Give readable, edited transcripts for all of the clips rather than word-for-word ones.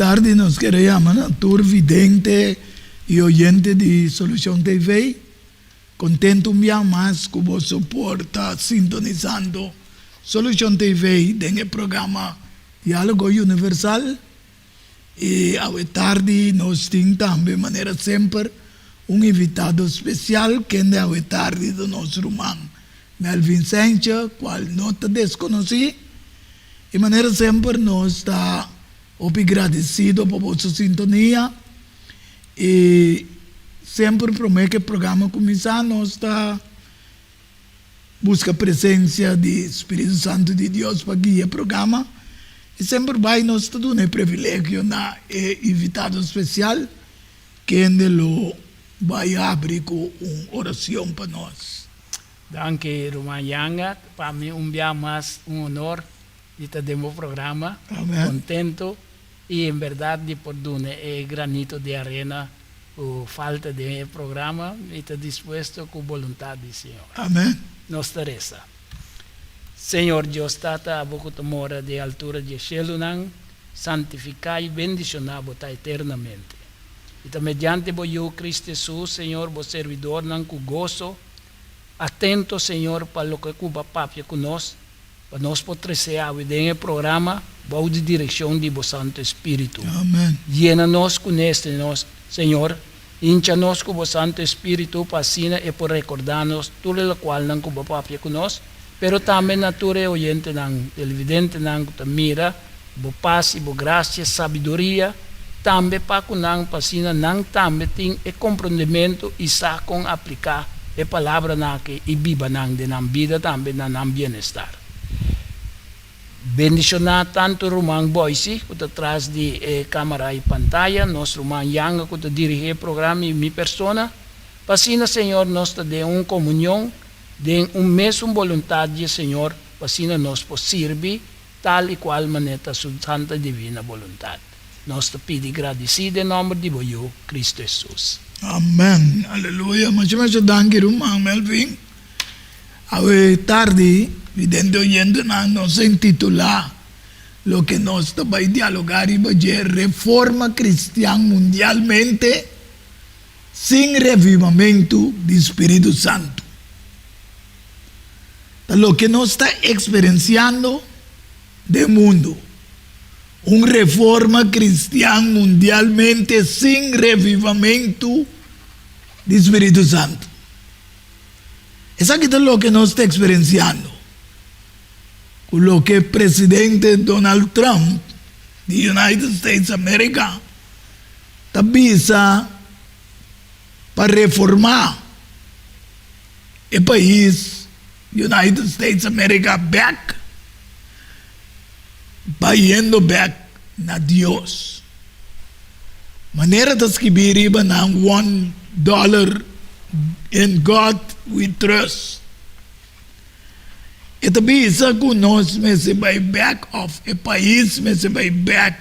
tarde nos queremos a tour vidente e oyente de Solución TV. Contento um dia mais que você suporta sintonizando Solution TV nel programa Diálogo Universal. E à tarde nós temos também, de maneira sempre, invitado especial que é à tarde do nosso irmão Melvin Sancha, qual não te desconheci. E de maneira sempre nós está agradecido por vossa sintonia. E sempre prometo que o programa começar, nós está busca a presença do Espírito Santo de Deus para guiar o programa. E sempre vai nós ter um privilégio na invitado especial que ele vai abrir com uma oração para nós. Danke, Rumayanga. Para mim, dia mais honor de ter o programa. Amém. Contento e, em verdade, por dar granito de arena por falta de programa e estar disposto com vontade, Senhor. Amém. Nos Teresa. Senhor Deus, tata aboco mora de altura de Shelunan, santificai e bendicionai eternamente. E também mediante eu, Cristo Jesus, Senhor, vos servidor, nan com gozo, atento, Senhor, para o que Cuba papia conosco, para nós poder ser o programa, boa de direção de vos Santo Espírito. Amém. Llena-nos com este, Senhor, hincha-nos com vos Santo Espírito, pasina e por recordar-nos tudo o qual não Cuba papia conosco, pero também natura oyente ng televidente ng mira, bo paz e bo graça, sabedoria, também para kunang pasina nang também ting e compreendimento e sakong aplicar e palavra na que e biba nang de nam vida também na nam bienestar. Bendicionar tanto Rumang Boise, que atrás de câmera e pantalla, nós Rumang Yang, que dirige o programa e minha persona, pasina Senhor, nós te dê comunhão, de mesmo vontade, Senhor, para nós servir tal e qual maneira sua santa divina vontade. Nós te pedimos agradecido em nome de Boio, Cristo Jesus. Amém. Aleluia. Mas danke, irmão Melvin. A tarde, vidente oyendo, nos intitular lo que nós vamos dialogar e ver reforma cristiana mundialmente sem revivimento do Espírito Santo. Lo que nós está experienciando do mundo, uma reforma cristã mundialmente sem revivimento do Espírito Santo. Isso aqui é o que nós está experienciando. Com o que o presidente Donald Trump, dos United States America, está visa para reformar o país United States America back, yendo back na Dios. Maneira de escrever iba na $1 in God we trust. Ito bisa kung nós me se vai back of a país me se vai back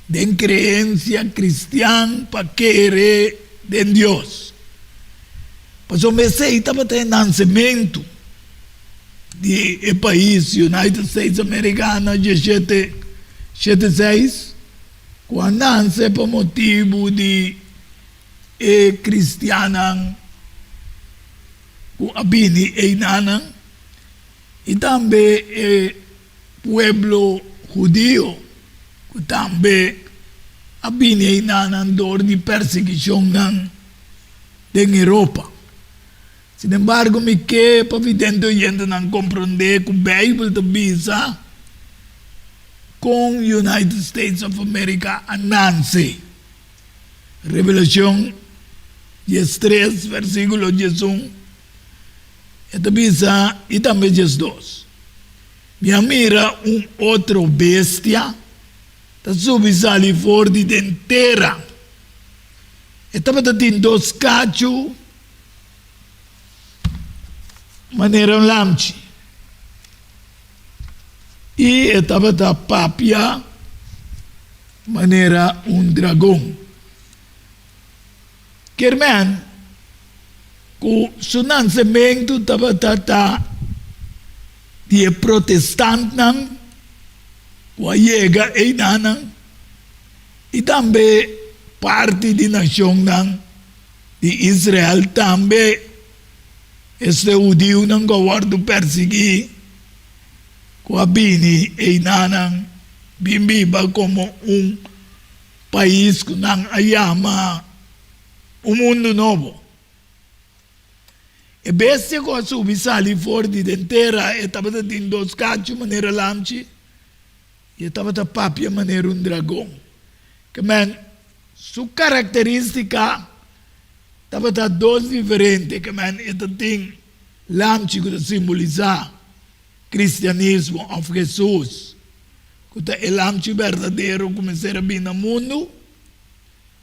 den creencia cristiana para querer den Dios. Paso me se itaba te nascimento de país United States Americana de 76 quando nasce por motivo de cristiana com abini e nana e também pueblo judío que também abini e nana dor de perseguição na Europa. Sin embargo, me que para vidente oyente não compreender que a Bíblia te visa com United States of America a Nancy. Revelação 13, versículo 11. Te visa e também 12. Me mira outro bestia, te subisali fora de inteira. E também tem dois cachos, maneira lamchi. E estava da papia, maneira dragão. Kerman, com o nascimento estava de protestante, com a chega e nana, E também parte da nação de Israel também este judeu não guarda perseguir com a bini e nanang bimbiba como país que não ayama mundo novo. E bestia com a subisali forte de inteira e estava em dois cachos maneira lamchi e estava a papia maneira dragão. Que sua característica estava dois diferentes que tem lamchi que simboliza cristianismo of Jesus. Que é lamchi verdadeiro como será bem no mundo.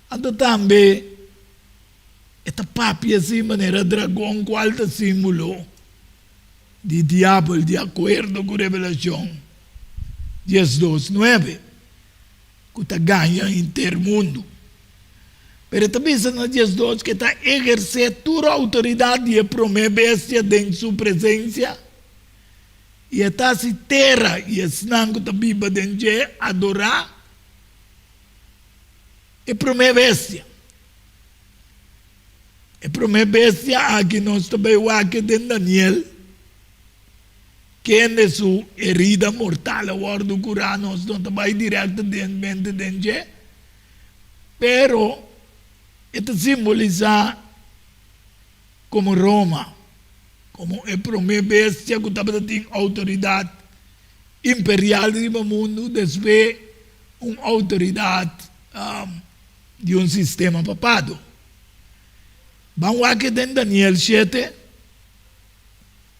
Até também esta papia assim maneira dragão qual é símbolo de diabo de acordo com a revelação 10:2:9 que está ganha intermundo. Pero também na 10:2 que está exercer toda a autoridade e a bestia dentro de sua presença e está se terra e ensinando que está viva dentro de adorar e bestia. E bestia aqui nós também o aqui dentro Daniel que é sua herida mortal, o ordo curar nós não também direto dentro de pero это simboliza como Roma, como a bestia que tem autoridade imperial no mundo, depois uma autoridade de sistema papado. Vamos aqui em Daniel 7,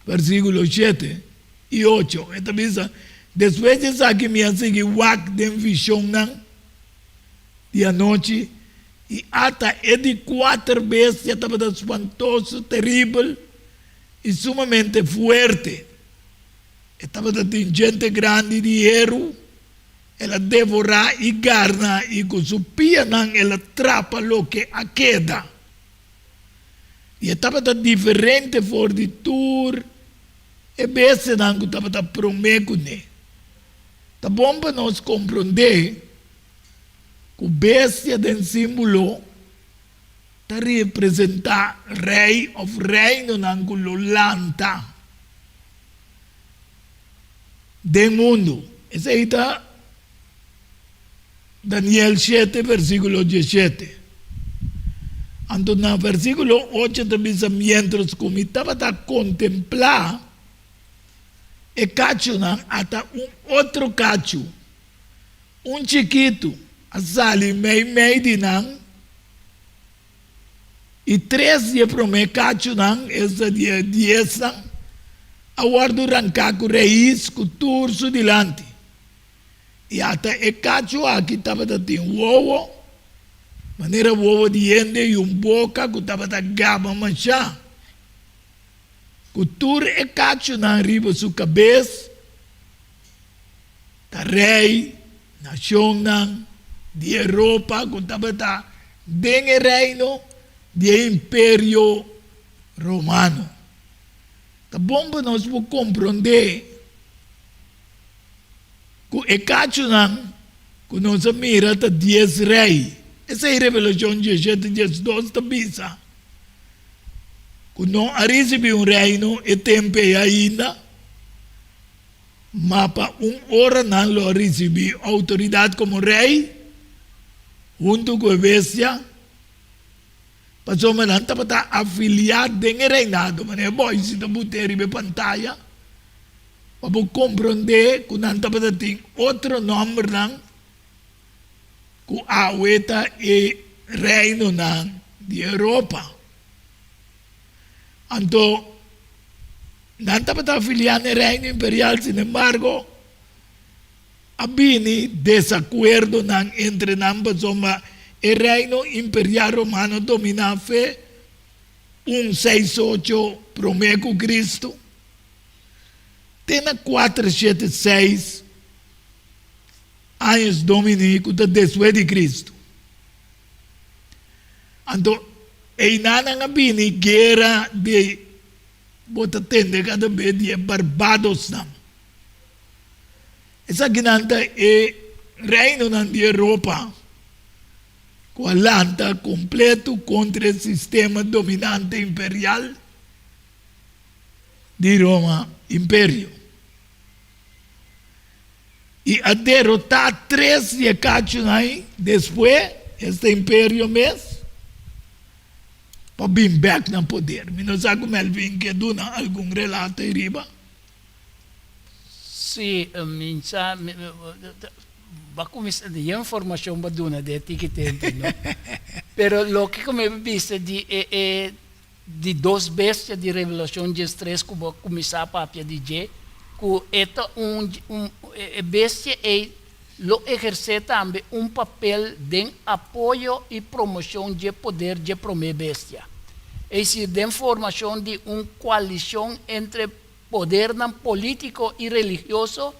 versículo 7 e 8. Então, depois de aqui, me segui wak den visão de a noite e até de 4 vezes estava espantoso, terrível e sumamente forte. Estava de gente grande de hierro, ela devora e garna e com sua pia ela atrapa o que a queda. E estava diferente fortitude e vezes não estava prometido. Tá bom para nós compreender que a bestia do símbolo está representar rei of reino não lanta do mundo. Esse aí está Daniel 7, versículo 17. Então, no versículo 8 também, mientras como estava a contemplar, e cacho até outro cacho, chiquito, a sali meio de e 3 dias para o cacho esse dia 10 a guardo arrancar com raiz, com turso dilante. E até e cacho aqui estava tendo ovo, maneira ovo de ende e boca que estava a gaba manchar. Cultura e cacho na riba sua cabeça, da rei, nação de Europa, que estava dentro do reino do Império Romano. Tá bom para nós compreender que e cacho que nós mira tá 10 reis. Essa é a revelação de 17:12 da Bíblia. Que não recebeu reino e tempo ainda, mas para hora não lo recebeu autoridade como rei, junto com a bestia, para só não estava afiliado dentro do reinado, mas é bom se está botando em pantalla, para compreender que não estava tendo outro nome, que a ueta e reino de Europa. Então, não estava afiliado no reino imperial, sin embargo, havia desacordo entre ambas, mas o reino imperial romano dominava 168 promete Cristo, tem 476 anos dominico depois de Cristo. Então, e nada havia guerra de bota tende cada vez de Barbados não. Essa guinanta é reino de Europa Cualanta completo contra el sistema dominante imperial de Roma Imperio. Y a derrotar 3 yecacho ahí, después, este imperio mes, para vir back no poder. Me não sabe como ele vem que duna algum relato aí riba. Sí, minsan, bako de información ba doon de etiquetante, no? Pero lo que me viste de 2 bestias de Revelación 3 como começar papia de J, que esta bestia lo ejerce también un papel de apoyo y promoción de poder de primer bestia. Es decir, de formación de una coalición entre poder político y religioso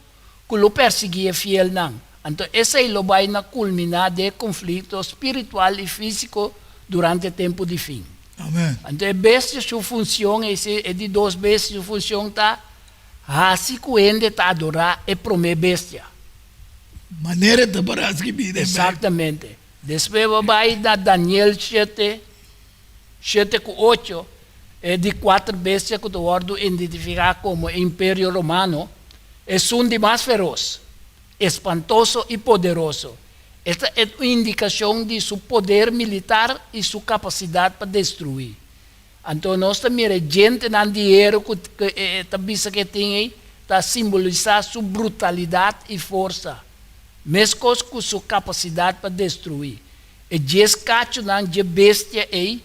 que lo perseguía fiel. Entonces, ese lo va a culminar de conflicto espiritual y físico durante el tiempo de fin. Amén. Entonces, bestia su función es de 2 bestias, su función está así que está adorar el primer bestia. Maneira de parar que vida. Exactamente. Después va a ir a Daniel 7, 8, de 4 bestias que tu identificar como Imperio Romano, es un de más feroz, espantoso y poderoso. Esta es una indicación de su poder militar y su capacidad para destruir. Entonces, nós também gente no dinheiro que tem para simbolizar sua brutalidade e força, mesmo com sua capacidade para destruir. E esse cacho de bestia aí,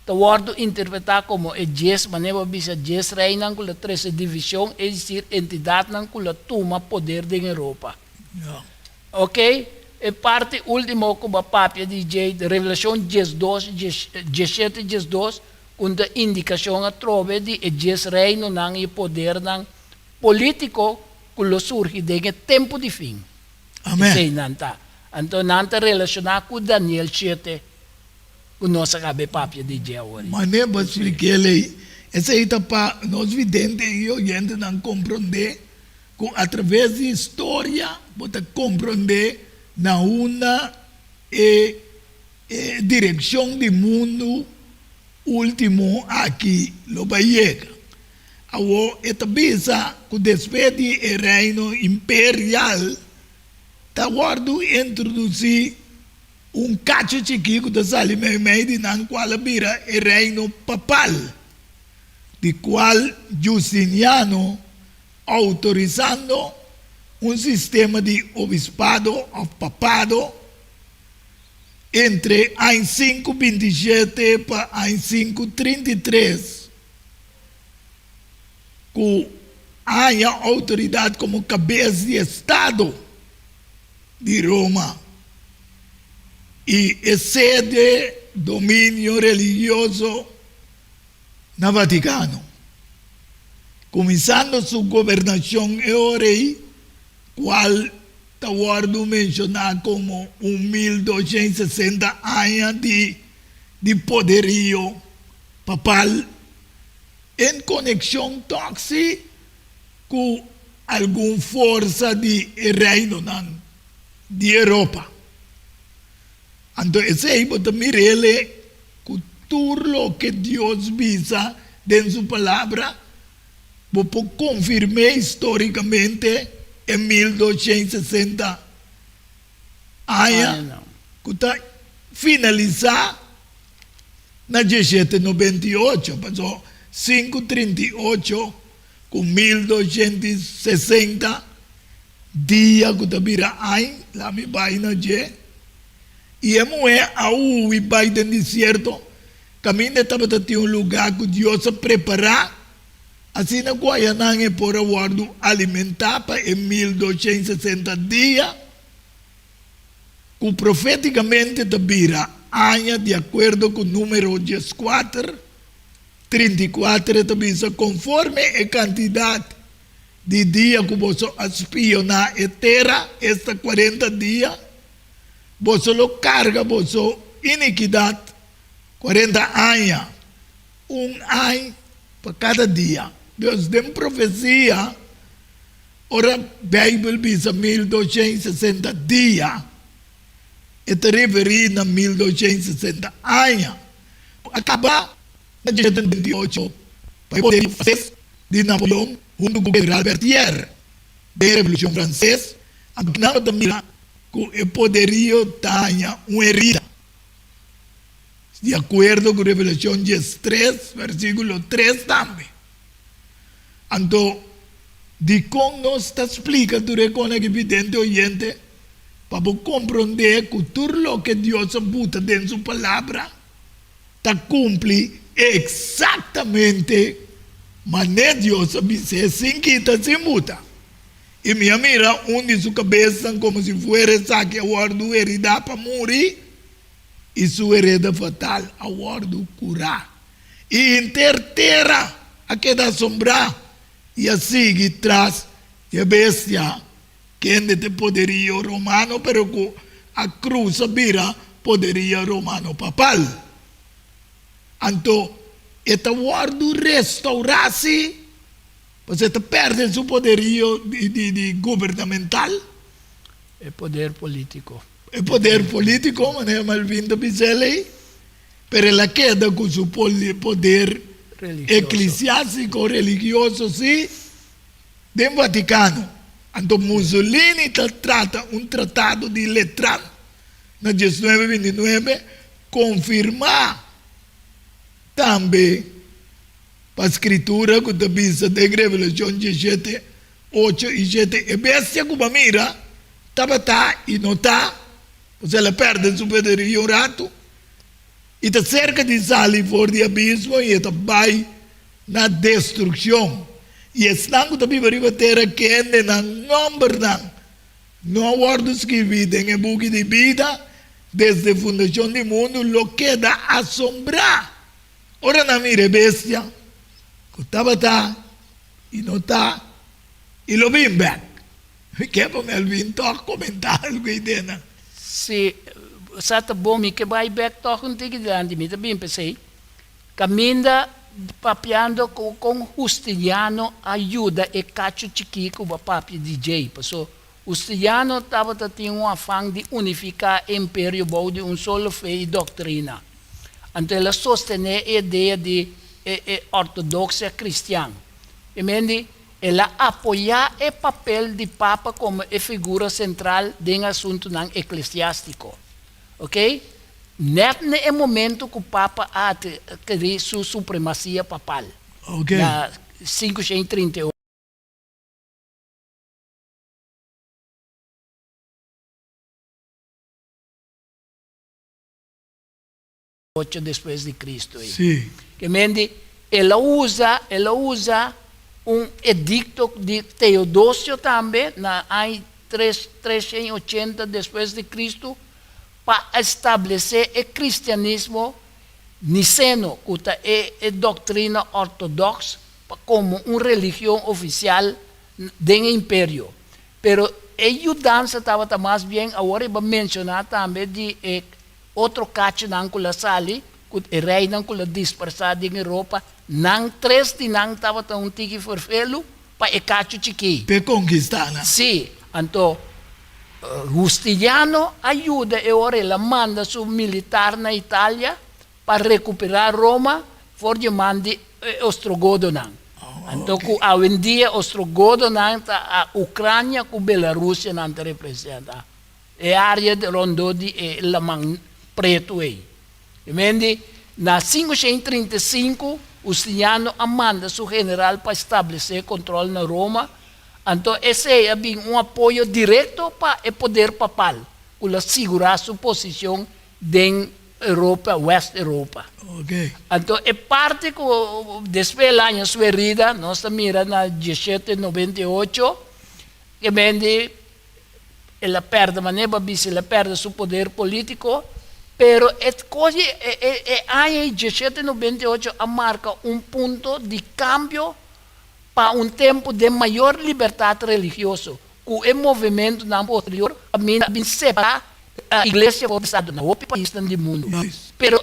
está interpretado como esse maneira de esse reino com a 13 divisão, é dizer, entidade com a toma poder da Europa. Yeah. Ok? E parte última como a papia de Revelação 12, 17, 12, com a indicação a trove de esse reino e poder político que surge de tempo de fim. Amém. Então, nanta relacionar com Daniel 7, com nossa cabeça papia de hoje. Maneira para explicar ele, essa aí está para nós videntes e oyentes não compreender, que através de história, pode compreender na uma direção do mundo último aqui, lo vai chegar. Agora, esta bisa que después do reino imperial, está guardo introduzir cacho chiquito da sali meio de não qual vira o reino papal, de qual Justiniano autorizando sistema de obispado ou papado entre em 527 para em 533, que há autoridade como cabeça de Estado de Roma e excede domínio religioso no Vaticano. Começando sua governação o rei, qual está mencionado como 1260 anos de poderio papal, em conexão tóxica com alguma força de reino de Europa. Então, esse aí pode mirar que tudo o que Deus visa em sua palavra, pode confirmar historicamente em 1260 anos, que está finalizar na 1798, passou 538 com 1260 dia que está vira aí, lá me vai na G, e é moer a e vai no deserto, caminho estava ter lugar que Deus preparar, assim na Guaianã é por aguardo alimentar para em 1260 dias, que profeticamente está vira aí, de acordo com o número 34, está visa conforme a quantidade de dias que você espionar a terra, esta 40 dias, você lo carga, você iniquidade, 40 anos, ano para cada dia. Deus tem profecia, ora, a Bíblia diz 1260 dias, Esta referido a 1260 años. Acaba en 1828 para poder francés de Napoleón junto con el general Berthier de la Revolución Francesa. Afinal, también que el poderío tenía una herida. De acuerdo con Revelación 3, versículo 3 también. Entonces, de cómo nos explica, tú reconoces evidente oyente, para comprender que todo lo que Dios puta en su palabra, está cumple exactamente maneira Dios dice, sin quita, sin muta. Y me mira, hunde su cabeza como si fuera saque a guardo herida para morir, y su herida fatal a guardo curar. Y intertera a queda asombrar, y así tras de bestia, que es de poderío romano, pero que a cruz vira poderío romano papal. Entonces, esta guardo restaurarse, pues esta perde su poderío de gubernamental. El poder político. El poder político, manera Malvinda Picelli, pero la queda con su poder Religioso. eclesiástico, religioso, sí, del Vaticano. Entonces Mussolini trata un tratado de Letrán, en 1929, confirmar también para la escritura que te dice de Revelación 17, 8 y 7, y bestia como mira, está y no está, o sea, le perde su poderío un rato, y está cerca de salir por el abismo y está va na destrucción. Y están que también arriba terra que en el nombre no guardo escribido en el buque de vida desde la fundación del mundo, lo queda asombrar. Ahora no mire bestia, que está y no está, y lo ven back. ¿Qué me el vinto a comentar algo ahí dentro? Sí, sata bom que vai back toch un tigre grande, mi também pensei. Caminda papiando com Justiniano ajuda e cacho chiquico o papi DJ. Passou Justiniano estava tendo um afã de unificar o império de um solo fé e doutrina. Então ela sostene a ideia de ortodoxia cristã. E mendi ela apoia o papel de papa como a figura central do assunto eclesiástico. Ok? Net no momento que o Papa adquiriu sua supremacia papal. Ok. Na 538 depois de Cristo. Sí. Que mende, ela usa edicto de Teodósio também, na ano 380 depois de Cristo, para estabelecer o cristianismo niceno, que é a doutrina ortodoxa, como uma religião oficial do império. Pero a mudança estava mais bem, agora eu vou mencionar também de outro cacho não que la sali, que o rei não que la dispersado em Europa, não três de não estava tão tiki forfelo para o cacho chiqui. Per conquistarla. Sì, então Justiniano ajuda e ora ela manda su militar na Itália para recuperar Roma, forse mandi Ostrogodonan. Então, hoje em dia, Ostrogodonan está a Ucrânia com Bielorrússia não representa. É a área de Rondodi e Lamang Preto aí. E mendi, na 535, Justiniano manda su general para estabelecer controle na Roma. Então, esse é um apoio direto para o poder papal, para segurar sua posição em Europa, West Europa. Ok. Então, é parte que, depois da ano sua herida, nós miramos na 1798, que vende, ela perde, mas não ela perde seu poder político, pero ano 1798 marca ponto de cambio para um tempo de maior liberdade religiosa, com o movimento na posterior, a separar a igreja do Estado, na outro país do mundo. Nice. Pero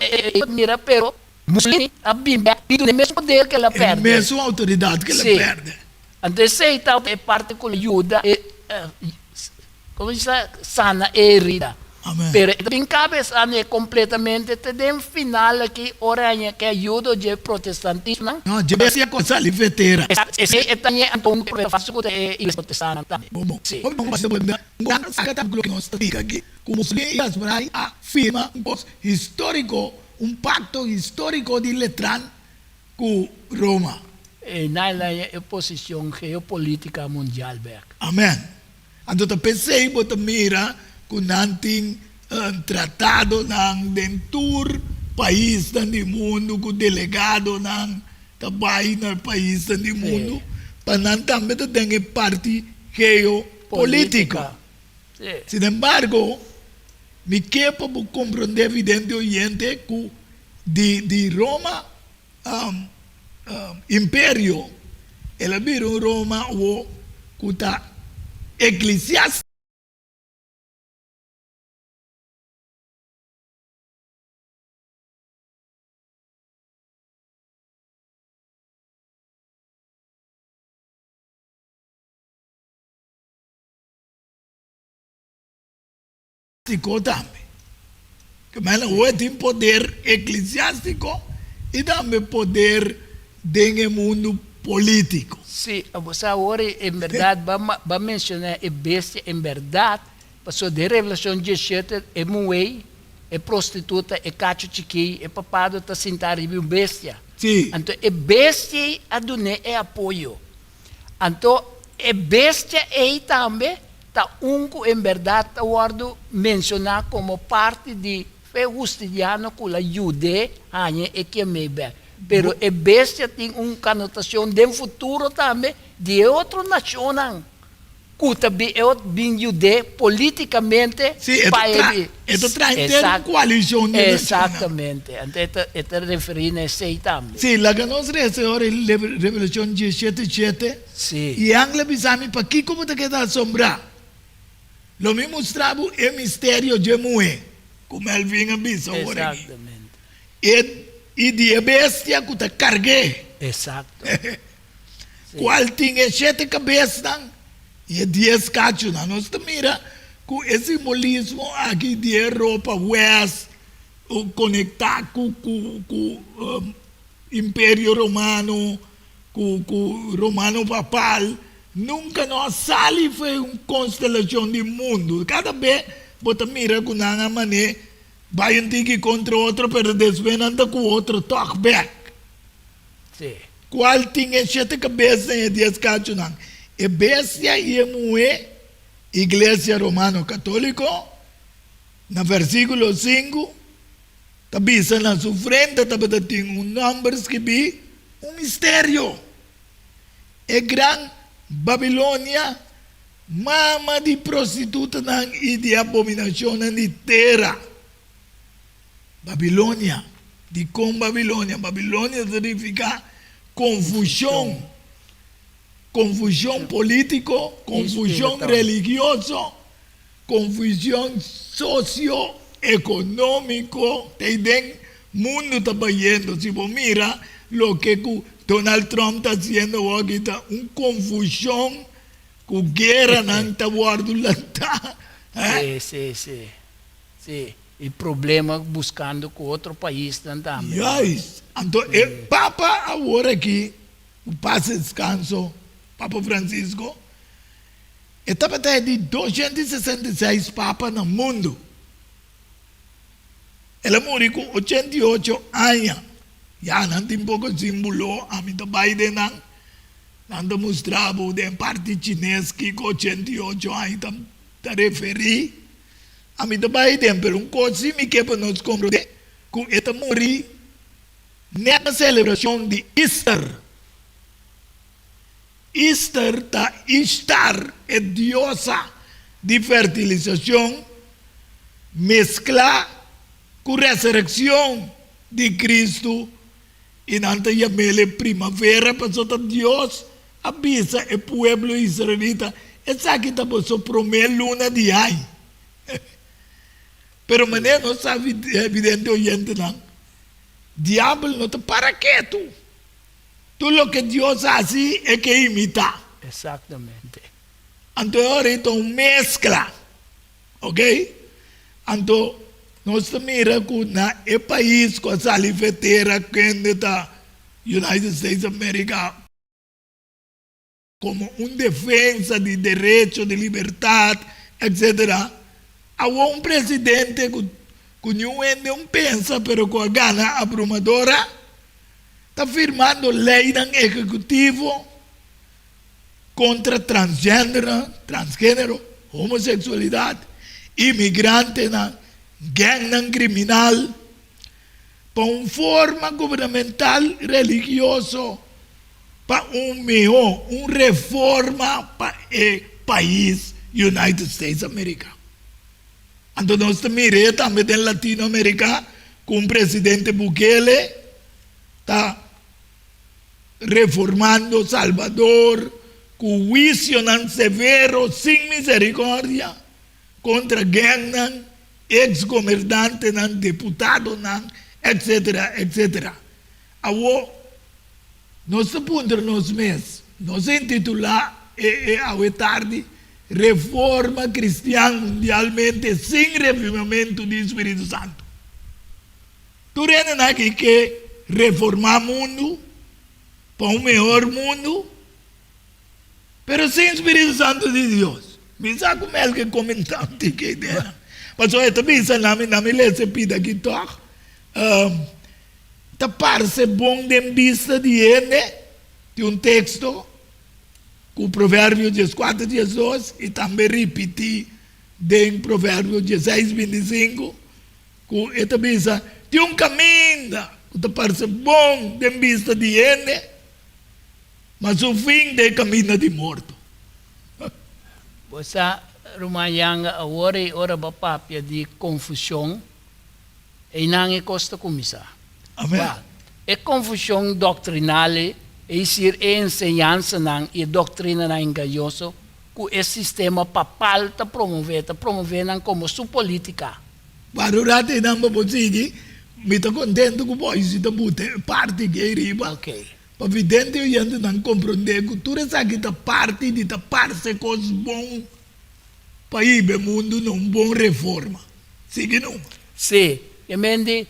Mussolini ha perdido o mesmo poder que ela É a perde. mesma autoridade que ela Sim. perde. Então, sei tal é parte que ajuda, como diz, sana a herida. Amén. Pero também cabe completamente tem final aqui oranha que ajuda o protestantismo. No, yo decía cosa lifetera. Esse também é um fácil que é protestante também. Bom, Sim. vamos fazer uma sacata que nós diga aqui. Como se afirma um histórico, um pacto histórico de Letran com Roma. E na posição geopolítica mundial, Berg. Amém. Então, pensei que mira com nanting tratado ng dentur país do mundo, com delegado ng tabay na país do mundo, panantang ito tem parte geopolítica. Sin embargo, me quepa por compreender evidente oyente que de Roma imperio, ela virou Roma o kuta eclesiástico. Também. Que mais não tem poder eclesiástico e também poder do mundo político. Sim, você agora, em verdade, vai mencionar a bestia, em verdade, passou de Revelação 17, é moei, é prostituta, é cacho chiqui, é papado, está sentado em bestia. Sim. Então, a bestia a donar é apoio. Então, a bestia é também, está em verdade, está guardo mencionar como parte de fé justiciana com a judea, e que é meio bem. Pero a bestia tem uma conotação de futuro também de outra nação. Que também é bem judeu politicamente. Sim, isso traz uma coalizão de exatamente. Então, está referindo a isso também. Sim, lá que nós recebemos em Revelação 17:7. Sim. E Angela bisami para que como te queda assombrar. Lo me mostrava o mistério de Moé, como ele vinha bisa agora aqui. Exatamente. E de bestia que te carguei. Exato. Qual tinha 7 cabeças e 10 cachos. Nós mira com esse simbolismo aqui de Europa West, conectar com o Império Romano, com o Romano Papal. Nunca nós sali foi uma constelação de mundo. Cada vez você mira com uma maneira. Vai um tique contra outro, pero depois anda com outro talk back. Sim. Qual tinha 7 cabeças e 10 cachos? E bestia e moé, Igreja Romano Católico, no versículo 5, tabisa na sua frente, tabata tem número que vi, mistério. E grande Babilônia, mama de prostituta e de abominação de terra. Babilônia, de com Babilônia. Babilônia significa confusão. Confusão político, confusão religiosa, confusão socioeconômico. Tem mundo está vendo. Se você mira lo que Donald Trump está haciendo aquí, está una confusión, con guerra, no está guardando. Sí. El problema buscando con otro país también. Yes. Entonces, el Papa ahora aquí, o pase descanso, Papa Francisco, está de 266 papas no mundo. Ele morreu com 88 anos. Já não tem pouco símbolo, a mim Biden não mostrava o parte chinês que com 88 anos está referi. A mim Biden, pero um coisa me que para nós compreender, com esta morri na celebração de Easter. Easter está Ishtar, é diosa de fertilização, mescla com a ressurreição de Cristo. E nanta llamele primavera, passou a Deus avisa o pueblo israelita. Essa aqui está por primeira luna de ano. Pero mané não sabe evidente oyente não. Diabo não está para quieto. Tudo o que Deus faz é que imita. Exatamente. Então, ahora mescla. Ok? Então, nós mira que na país com a salifeteira que está United States of America como defensa de direito, de liberdade, etc. Há presidente que não pensa, pero com a gana abrumadora, está firmando lei no executivo contra transgênero, homossexualidade, imigrante, gang criminal, para uma forma governamental religiosa, para melhor, uma reforma para o país United States of America. Então nós miramos também em Latinoamérica, com o presidente Bukele, está reformando Salvador, com juízo severo, sem misericórdia, contra gang, ex-governante, deputado, etc., etc. Agora, nosso ponto nos meses, nós intitular a tarde Reforma Cristã Mundialmente sem revivimento do Espírito Santo. Tu reina aqui que reformar o mundo para um melhor mundo, mas sem Espírito Santo de Deus. Me sabe como é que comentamos que ideia. Mas eu também sei na minha receita aqui toca. Tá parece bom de vista de um texto com o provérbio 14, 12 e também repetir em provérbio 16, 25 com esta vista de um caminho que tá parece bom de vista mas o fim do caminho de morto. Você rumayanga ora bapapia de confusão e não é costa comisa. Amém. É confusão doctrinal e ser ensinança e doutrina na engajoso que o sistema papal está promovendo como sua política. Para o rato não vamos seguir, me estou contente com o se está parte que riba. Ok. Para evidente eu ainda não compreender que tudo isso aqui está parte de tapar-se coisas bom para ir ao mundo numa boa reforma. Siga não? Sim. E mende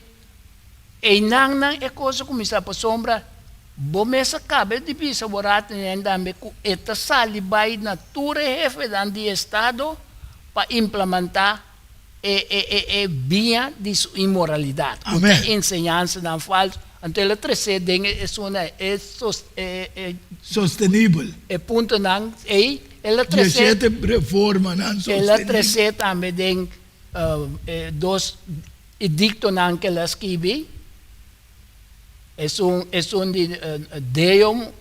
e não é coisa como está para sombra. Bomesa cabe de pisa borat nem ku eta sali bai natura jefe dan di estado para implementar via de imoralidade. Amém. Enseñanza dan falso. Ante la 13 é Sostenível. é ponto não ela 17 reforma não ela sostenível. 13 também tem dos edicto não que ela escreve. Es un deum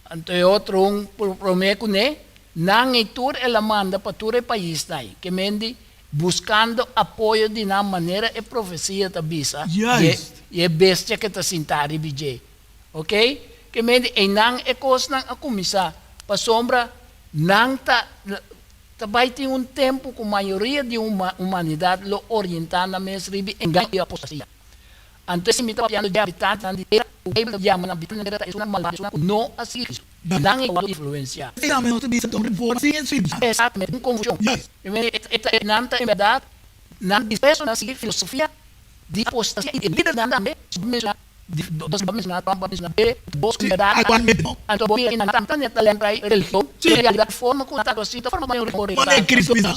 ante outro prometo né não é tur ela manda para tur país daí que mendi buscando apoio de na maneira e profecia da bisa Yes. e é bestia que tá sentari bj, ok, que mendi e não é coisa não a começar para sombra não tá vai ter tempo com a maioria de humanidade lo orientada mesmo ribi engano e apostasia. Antes me estava falando de habitantes na direita, o Bíblia chama na habitantes é uma maldade, não assim, não é igual influência. Exatamente, bisa tão reforma sim, sim. Exatamente, uma confusão. Yes. Não tem verdade, não dispensa na seguir filosofia de apostasia e de líder também, dos homens na tromba, na B, dos verdade. Então, bom, e na tampa neta lembra religião, realidade forma com a cita forma maior de Mano é Cristo bisa.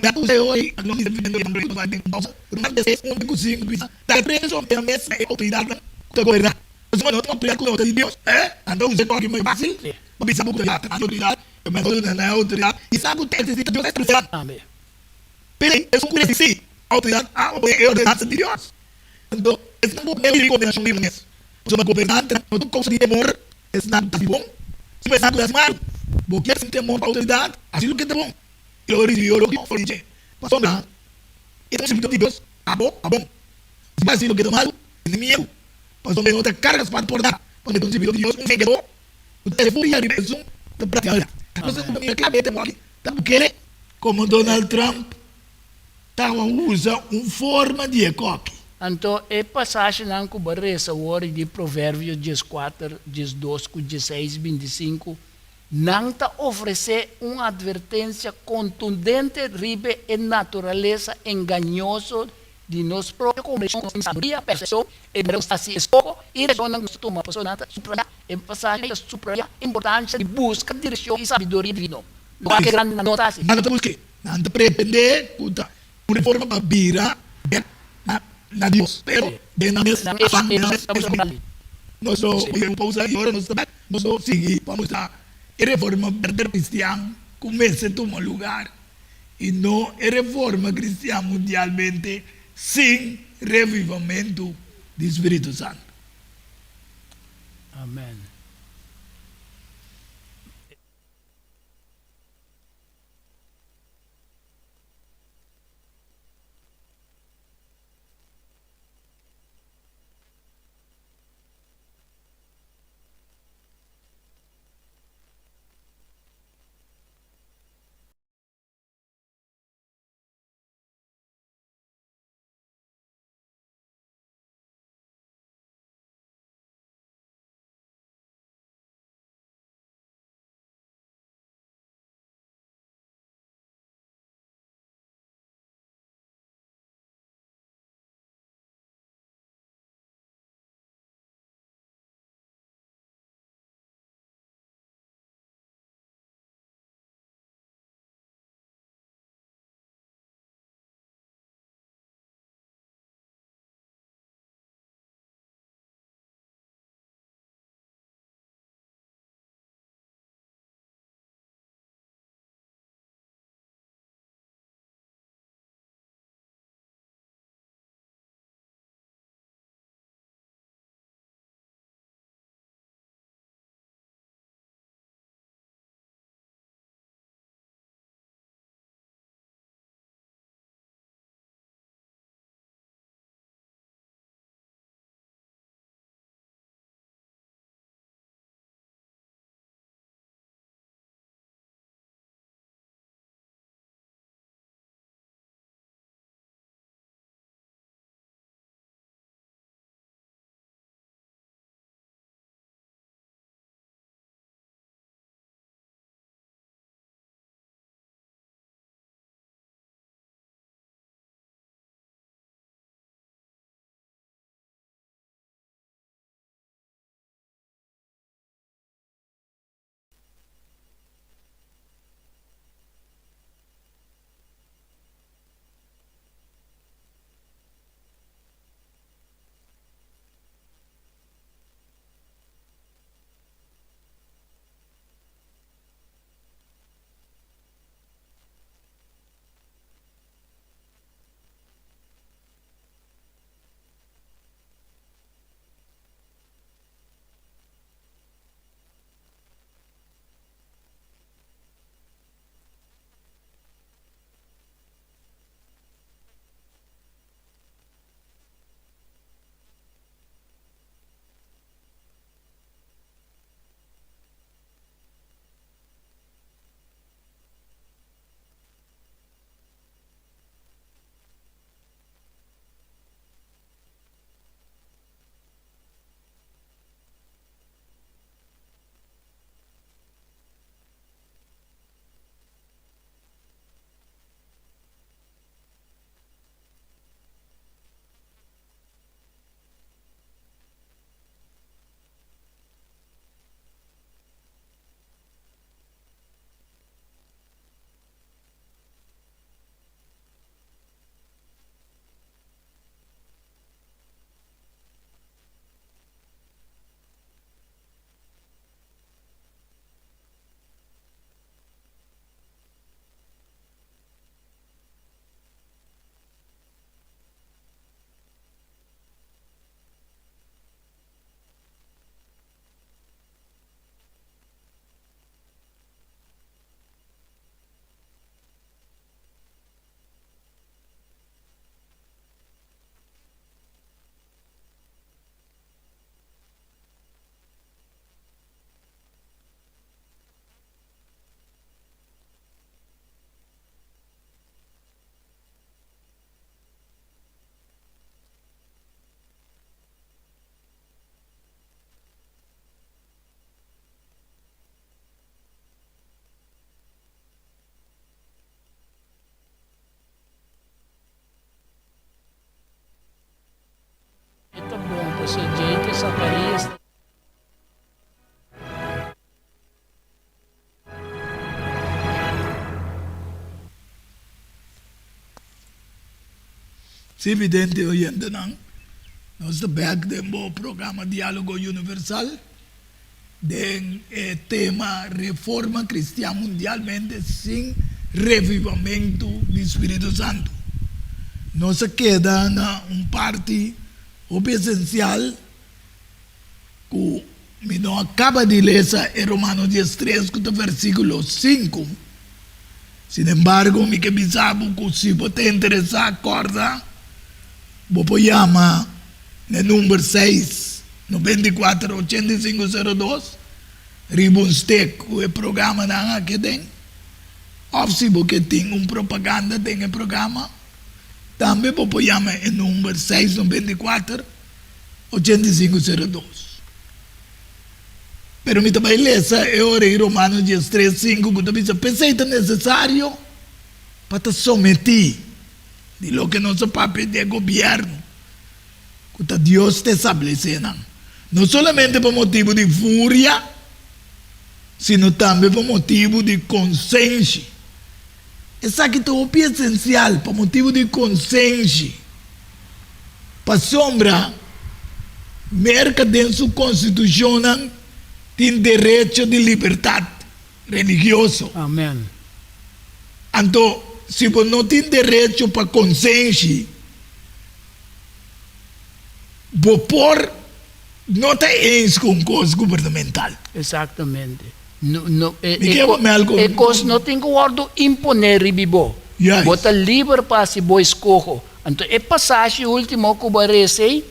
Da tu hoje não me vendo em América vai ter pausa. Mas desse cozinho bisa. Da preso tem a mesa e autoridade da governar. Mas mano, não autoridade com autoridade de Deus. Então você toca mais fácil. Bisa buku da autoridade. Mas na autoridade e sabe o texto de Deus é autoridade. Amém. Peraí, é um coisa assim. Autoridade, é a ordenança de Deus. Então, esse não é o coordenação de Deus. Você vai governar, não tem coisa de temor. Esse não está bom. Se você não é mal, porque sem temor para a autoridade, assim não é bom. E o religião foi dizer, passou lá. Então, se de Deus, a bom. Se vai ser o que é mal, inimigo. Passou bem outra carga para portar. Quando então, se de Deus, um seguidor, o telefone e a direção da prática. Você não tem clave, tem aqui. Tá porque como Donald Trump usa uma forma de ecoque. Então, é passagem não que barresa o de Provérbios 14, 12, 16, 25 nang ta ofrece una advertencia contundente ribe en naturaleza engañoso de nos propio como sabiduría, percepción, así es poco, y razón nos toma persona subraya, en pasaje subraya importancia de buscar dirección y sabiduría divino. No hay que grande nota así. Nada te busque, nada te pretende, puta, una reforma para vira, na Dios, pero de na mesa, afán, nós eu pausa agora, nós seguir, vamos lá, a reforma verdadeira cristã começa a tomar lugar, e não a reforma cristã mundialmente sem revivamento do Espírito Santo. Amen. Si evidente oyente nang, nós back do programa Diálogo Universal, den tema reforma cristã mundialmente sem revivamento do Espírito Santo. Nós queda na parte essencial que não acaba de ler em Romanos 10:3, versículo 5. Sin embargo, me que bisabo que se você interessar, acorda, vou chamar no número 6, 94 8502, Ribonstek, o programa na que tem. Ou se você tem propaganda, tem programa, também vou chamar no número 6, 94 8502. Pero mi também lesa é ora em Romanos 10:3-5, que também pensei que é necessário para te someter de lo que nosso papel de governo, que Deus te estabelecendo. Não somente por motivo de fúria, sino também por motivo de consciência. Essa que é o essencial, por motivo de consciência. Para sombra, merca dentro da sua Constituição, tem direito de liberdade religioso. Amém. Então, se você não tem direito para consciência, você não está com coisa governamental. Exatamente. Não tem que imponer ribibo. Yes. Bota livre para se bo escojo. Então, é passagem última que eu recebi.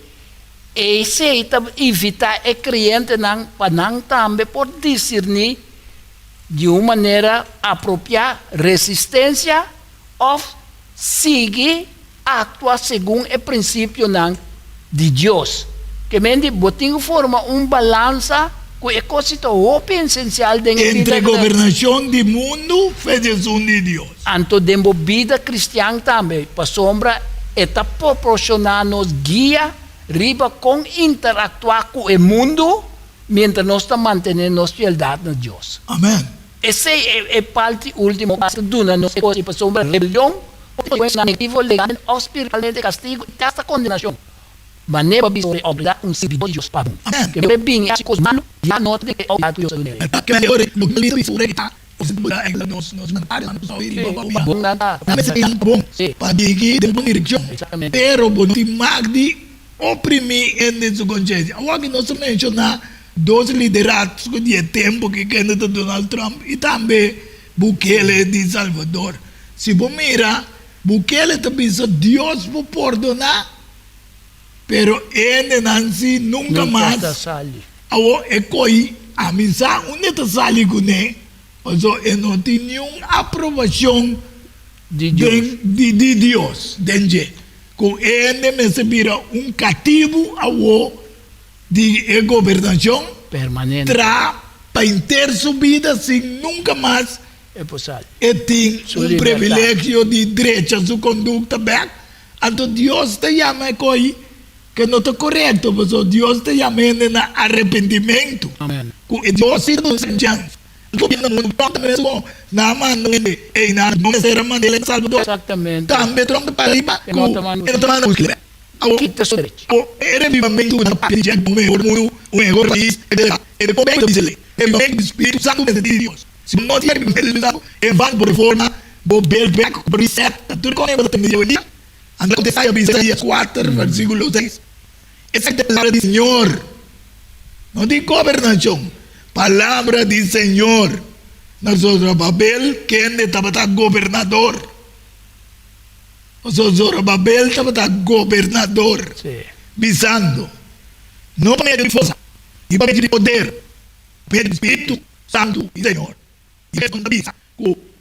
E se evitar o cliente para também por discernir de uma maneira apropriada resistência ou seguir actuar segundo o princípio de Deus. Que mente botinho forma balança que é coisa essencial da vida. Entre governação do mundo e feição de Deus. Então, dentro da vida cristã também, para sombra, está proporcionando guia riba com interactuar com o mundo, mientras nós estamos mantendo nossa fidelidade a Deus. Amém. Essa é parte última que duna nos coisas para sombra rebelião, negativo, legal, ou espiritualmente castigo e esta condenação. Mas não é para obrigar serviço de Deus para Amém. que é bem esse coisa humano, já não tem que obrigar Deus a Deus. Que é hora do livro de Sureta, os nos mandaram nos ouvir Bom nada. mas é bom para dirigir de boa direção. Exatamente. Pero bom tem mais de oprimir em sua consciência. Agora nós mencionar dois liderados de tempo que querem de Donald Trump e também Bukele de Salvador. Se você mira, Bukele também só Deus vai perdonar, pero ele nunca mais. Agora é coi a missão onde está sali com ele, mas ele não tem nenhuma aprovação De Deus. de Deus, dentro. Com ele me se vira cativo de governação Permanente. para ter sua vida sem nunca mais É possível. tem privilégio de direito a sua conduta back. Então Deus te chama que não está correto, mas Deus te chama em arrependimento. Amém. Deus se não se chama. Não será mandela em Salvador. Exatamente. Também tronco para riba. Que não está música. Quita seu direito. O revivamento da paz de um melhor país é de poder dizer. É o Espírito Santo de Deus. Se não tiver revivamento, é vão por reforma, vou ver back, por reset, tudo com ele tem de dia. Anda com Isaías 4, versículo 6. Essa é a palavra do Senhor. Não tem governação. Palavra do Senhor. Nosotros Babel, quem estava governador. Nosotros Babel estava governador. Sim. Visando. Não para meio de força. E para meio de poder. Para o Espírito Santo e Senhor. E é quando avisa.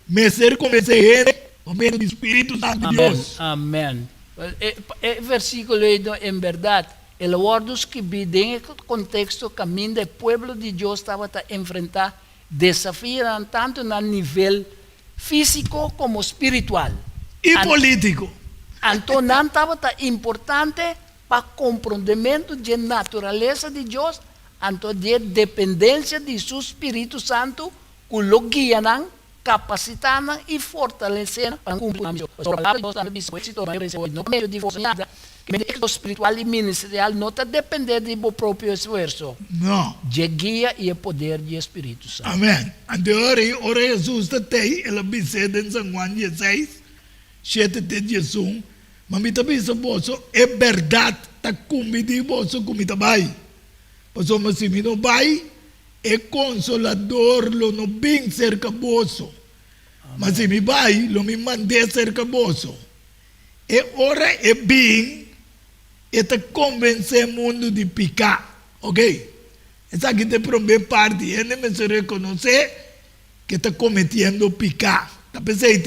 Meser com ele. Para meio do Espírito Santo de Amém. Deus. Amém. O versículo em verdade, el wordos que viven en el contexto caminho do pueblo de Deus estava a enfrentar desafios tanto no nível físico como espiritual. E político. Então, não estava importante para compreendimento da natureza de Deus, então de dependência de seu Espírito Santo, que lo guia capacitando e fortalecendo para cumprir a missão. A palavra de Deus também diz que no meio de você nada, que o espiritual e ministerial não está dependendo do próprio esforço. Não. De guia e poder do Espírito Santo. Amém. Ora Jesus está aí, ela disse em São Juan 16, 7 de Jesus, mas me também se você é verdade, está comigo você comida vai. Pois mas se me não vai, é consolador, lo não bem cerca você. Mas se me vai, lo me mande cerca você. E ora é bem, e te convencer o mundo de picar, ok? Essa aqui é a primeira parte, ele me se reconhecer que está cometendo picar. Tá pensando,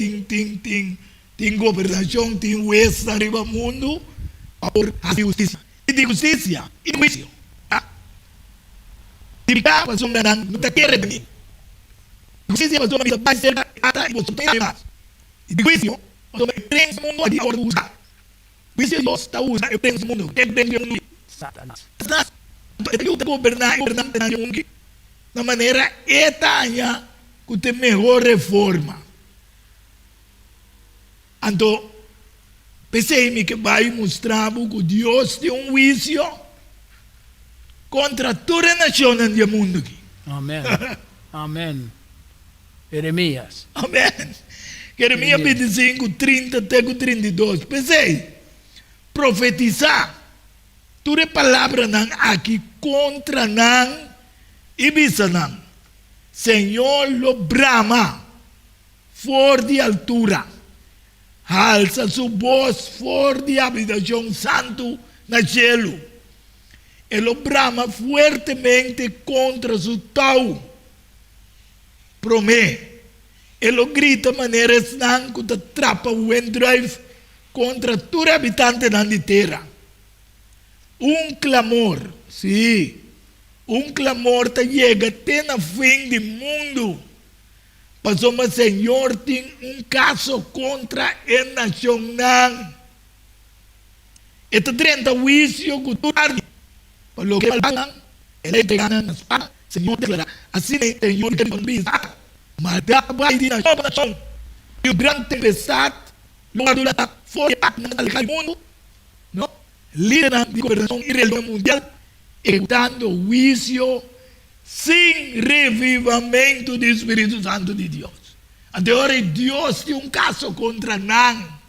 tem governação, tem juez arriba do mundo, por a justiça. E de justiça, e juízo. De picar, mas não está querendo mim. Justiça, mas não vai ser ata e você tem mais. E de juízo, mas não prende o mundo a usar. Juízo, Deus está usando, prende o mundo, prende o mundo. Satanás. Eu te governar na maneira etânia que tem melhor reforma. Então, pensei-me que vai mostrar que Deus tem juízo contra toda a nação do mundo aqui. Amém. Amém. Jeremias. Amém. Jeremias 25, 30 até 32. Pensei, profetizar. Toda palavra não aqui contra não e bisa não. Senhor lo brama, for de altura. Alça sua voz for de habitação santo na cielo. Ele brama fuertemente contra su tau. Promete. Ele grita maneira não que atrapa o drive contra todo habitante da terra. Clamor, sim, clamor te chega até no fim do mundo. Mas o Senhor tem caso contra a nação. Este 30 juízo que tu arde, por lo que faltan, ele te gana na espada. Senhor declara, assim o Senhor te convida, mas da vai de nação, e o grande tempestade, logo do lado, foi a do mundo, não? Líder de governação e religião mundial, executando o juízo sem revivamento do Espírito Santo de Deus. Agora Deus tem caso contra não.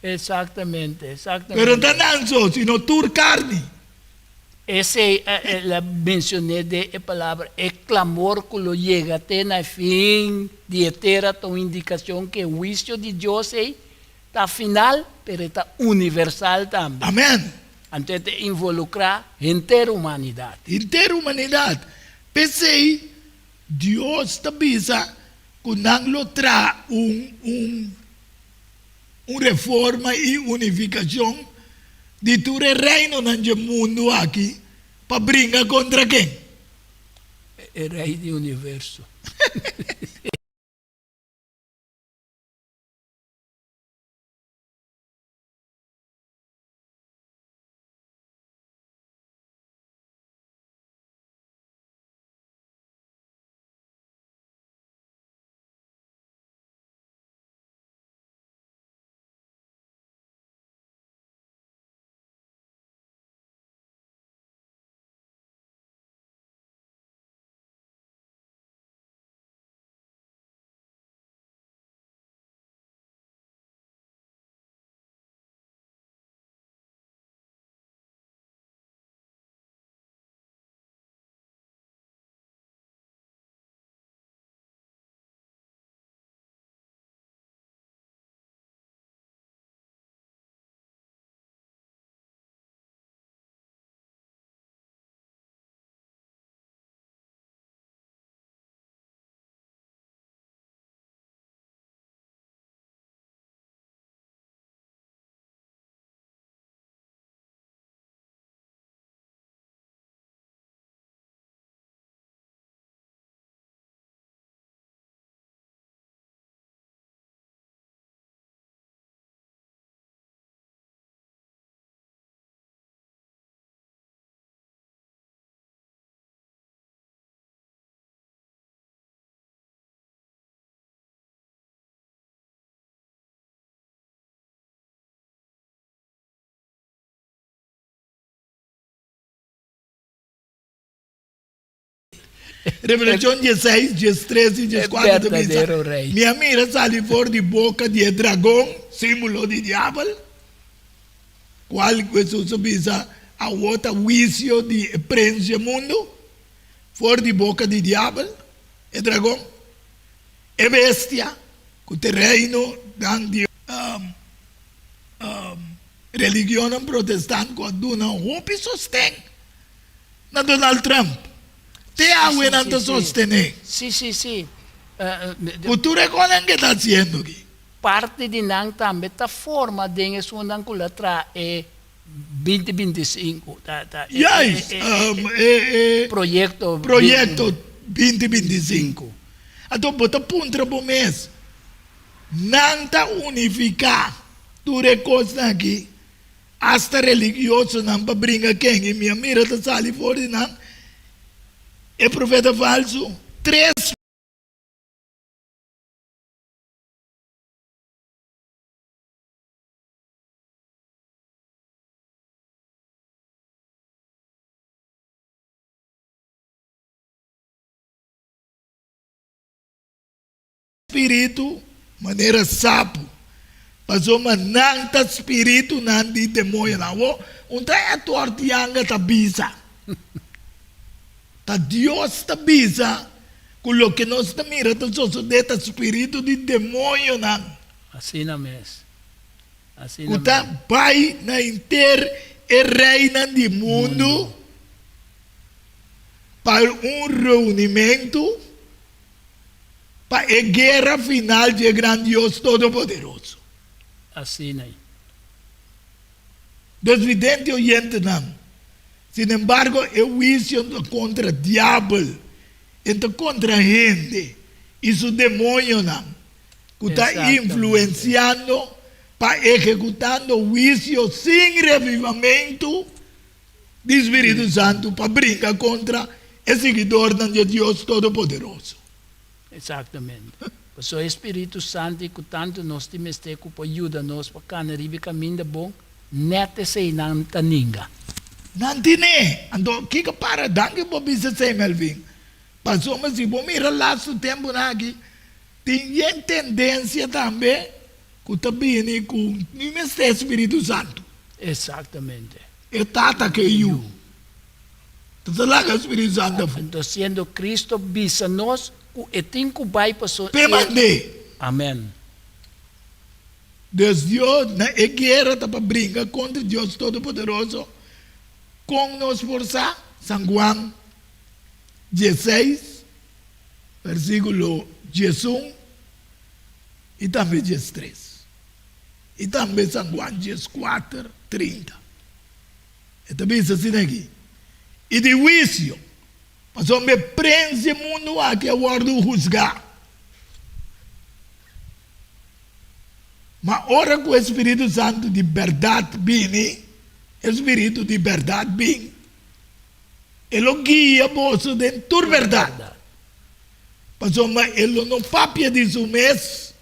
Exatamente. Pero não só, sino tu carne. Esse la mencioné de a palavra é clamor que lo llega até no fim de eterna tua indicação que o juízo de Deus está final, pero está universal também. Amém. Então te involucra a inteira humanidade. Inteira humanidade. Pensei, Deus está bisa que não lo traz reforma e unificação de todo o reino no mundo aqui para brincar contra quem? O rei do universo. Revelación 16, 13 y 14 verdadero rey. Minha mira sale por de boca de dragão, símbolo de diabo. Qual Jesus bisa a outra juízo de prende o mundo? For de boca de diabo, é dragão. É bestia, que o terreno de religião protestante que dona roupa e sostém na Donald Trump. Te agua não te sostener. Sì, sì, sì. Cultura qual é que está haciendo aqui? Parte di nang tambe ta forma dinge sunang kulatra e 2025 Yes, proyecto proyecto 2025. Então, bota puntra por mês. Não está unificar tudo coisa aqui. Hasta religioso não para brincar quem e minha mira está sali fora de não. É profeta falso. 3 espírito, maneira sapo. Passou uma nanta espírito, não de demônio na rua. É tortianga ta bisa. Ta Deus ta bisa. Com que nós ta mira, ta sosodeta espírito de demônio não. Assim na mes. Assim na Kuta pai na inter e reina do mundo para reunimento para a guerra final de grande Deus Todo-Poderoso. Assim na. Dos videntes oyentes não. Sin embargo, eu juicio contra o diabo, então contra a gente, e o demônio não. Que está influenciando para executando o juízo sem revivamento do Espírito Santo para brincar contra o seguidor de Deus Todo-Poderoso. Exatamente. So Espírito Santo que tanto nós temos que ajuda-nos para canaribe caminho bom, nete sei não taninga. Não tiene. Então, que para danke por bisa sei Melvin. Passou mas se bom mira lá o tempo aqui, tem tendência também que também com o Espírito Santo. Exatamente. É tata que eu. Então lá o Espírito Santo. Então sendo Cristo bisa nós e tem que vai passar. Pemande. Amém. Deus na guerra para brincar contra Deus Todo-Poderoso. Com nos força, São Juan 16, versículo 11 e também 13. E também São Juan 14, 30. E também isso assim aqui. E de juízo, mas o me prende o mundo aqui a guarda juzgar. Mas ora com o Espírito Santo de verdade vem, o Espírito de verdade vem. Ele guia você dentro da verdade. Mas ele não papia de seu mês,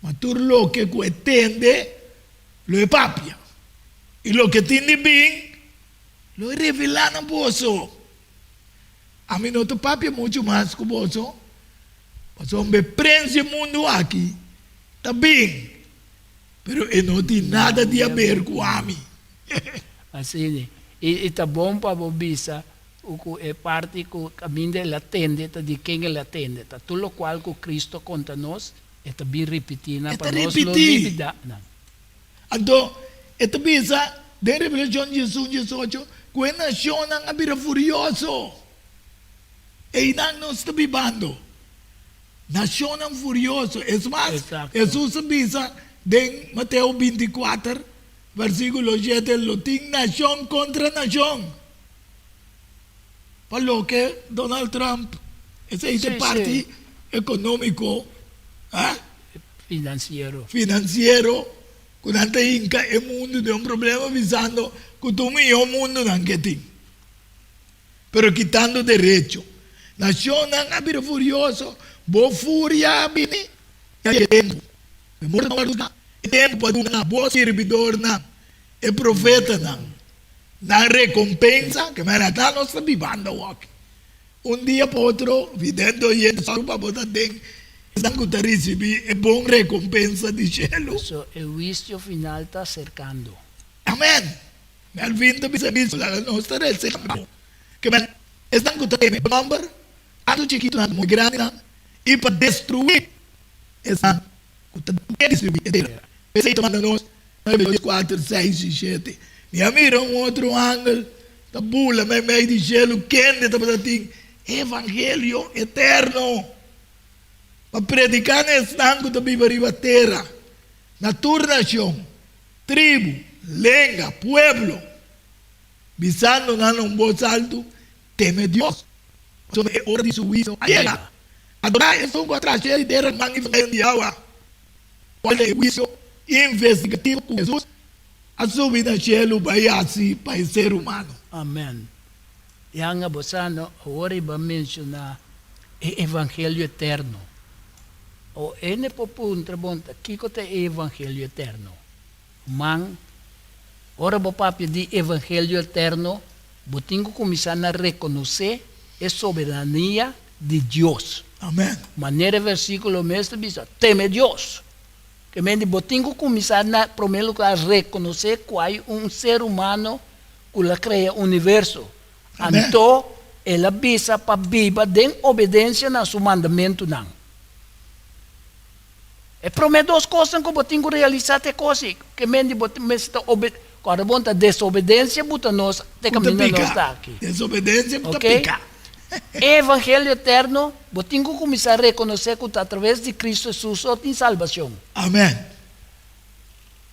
mas tudo o que entende, lo é papia. E o que entende bem, lo é revelar na você. A mim não te papia muito mais que você. Mas me prende o mundo aqui, está bem. Pero não tem nada de a ver com a mim. Assim, e tá bom para bisa o é parte que o caminho ele atende, tá de quem ele atende, tá tudo o qual que Cristo conta nós, é também repetir para nós não olvidar. Então, é bisa de Revelação 18, que a nação não é furioso. E não nós está vivendo. Nação não furioso. É mais, Jesus bisa de Mateus 24, versículo 7, lo tem nação contra nação. Falou que Donald Trump, esse parte econômico, financeiro, quando inca o mundo tem problema visando que tu o mundo não tem. Pero quitando direito. Nação não é furioso, boa fúria, bini, é tempo. Tempo para um bom servidor, é profeta, na recompensa, que me está nós vivendo aqui. un día para otro, videndo y en salud para botar den, están que te recibir una buena recompensa de cielo. So, el juicio final está acercando. Amén. Al fin te bisa visto la nuestra del Señor. Que man, están que te me number, algo chiquito, muy grande, y para destruir, están que te destruir. Ese es tomando 9, 4, 6 y 7. E a mira outro ângulo, da bula, meio de gelo, quente, da evangelho eterno. Para predicar nesse tango da Bíblia terra, na tua nação, tribo, lenga, pueblo, visando na um voz alto, teme Deus. Sobre hora de juízo, llega. Adorar é só contra a gente, terra, magnificar de água. Qual é o juízo investigativo com Jesus? A subir no cielo vai assim para o ser humano. Amen. Yang nga bosano, ori ba mencionar o evangelho eterno. O ene po punta bonta, kiko te evangelho eterno. Man, ora ba papi di evangelho eterno, botingo começar a reconhecer a soberania de Deus. Amém. Maneira versículo mesmo diz, teme Deus. Que mende botingo começar na primeiro lugar a reconhecer qual é ser humano que la cria o universo. Amém. Então, ela avisa para viver em obediência na seu mandamento não. É primeiro duas coisas que botingo realizar te coisa que mende botingo está quando bonta desobediência bota nós te caminho nós está aqui. Desobediência bota Okay? pica. Evangelho eterno, botingo começar a reconhecer que através de Cristo Jesus só tem salvação. Amém.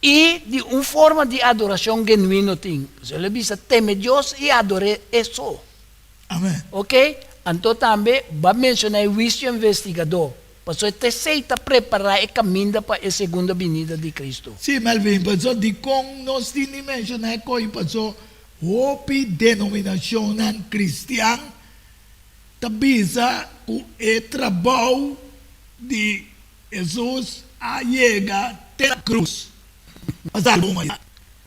E de uma forma de adoração genuína tem. Ele diz, teme Deus e adore isso. Amém. Ok? Então também, vai mencionar o juízo investigador. Para você aceita preparar o caminho para a segunda vinda de Cristo. Sim, Melvin, passou de com nós tínhamos mencionado que passou hopi denominação cristã, tabisa o trabalho de Jesus a chegar até a cruz. Mas alguma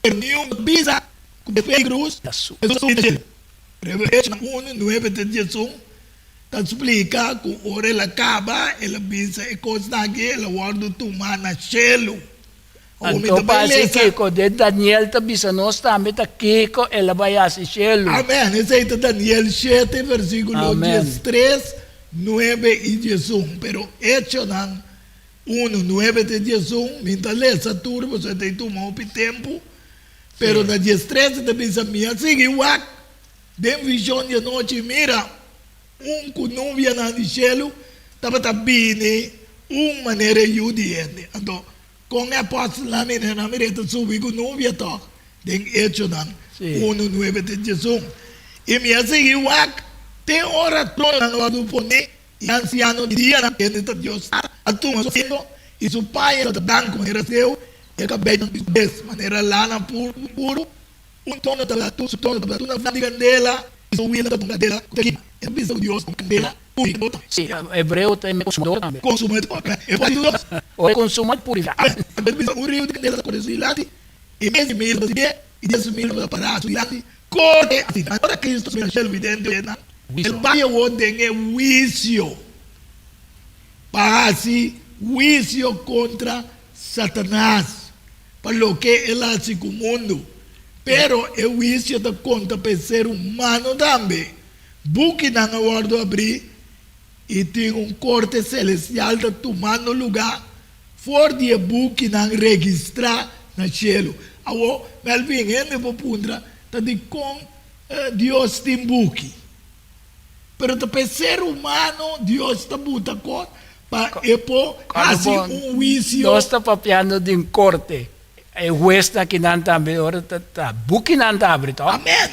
pero nenhum bisa que fez cruz, Jesus. Jesus disse, Revelação 1:9 de Jesus, está explica que ora ela acaba, ela bisa e coisa que ela guarda tomar na cielo. Então, parece que quando Daniel está bisa nós também está aqui, ela vai assistir cielo. Amém. Esse é Daniel 7, versículo Amém. 13, 9 e 11. Pero hecho não 1:9 de Jesus, mientras lesa turbo, você tem tomar um tempo. Pero na 13 de bisa minha, sigue o ac. Den visão de noite, mira, que não via na de cielo, estava bem, maneira judiente. Então, com a apóstolo na mireta subi, que não via toque. Den hecho não 1:9 de Jesus. E minha sigue o ac, tem hora toda na hora do poner, e anciano dia na quente de Deus. A turma sofrendo, e seu pai era branco, era seu, e cabelo de maneira lana puro, tono da tu, tono da tu na frente dela, e seu wilha da dela, que é bisa Deus com dela, puro. Sim, hebreu tem consumidor também. Consumidor, é para Deus. Ou consumidor purificado. A bisa o rio de dela com esse lado, e mesmo mil de dia, e 10.000 da parado, e lado, corre assim. Agora Cristo me achou evidente, ele vai o tem o juízo. Para así, juicio contra Satanás, para lo que él hace con el mundo. Pero el juicio da contra el ser humano también. Busquen a guardo abrir y tiene un corte celestial de tomando lugar. For de busquen a registrar en el cielo. Ahora, Melvin, en el punto, de con Dios te busque. Pero para el ser humano, Dios te busca con para fazer juízo. Nós está papiando de um corte. O juiz está aqui não também, agora está buque não está abrindo. Amém.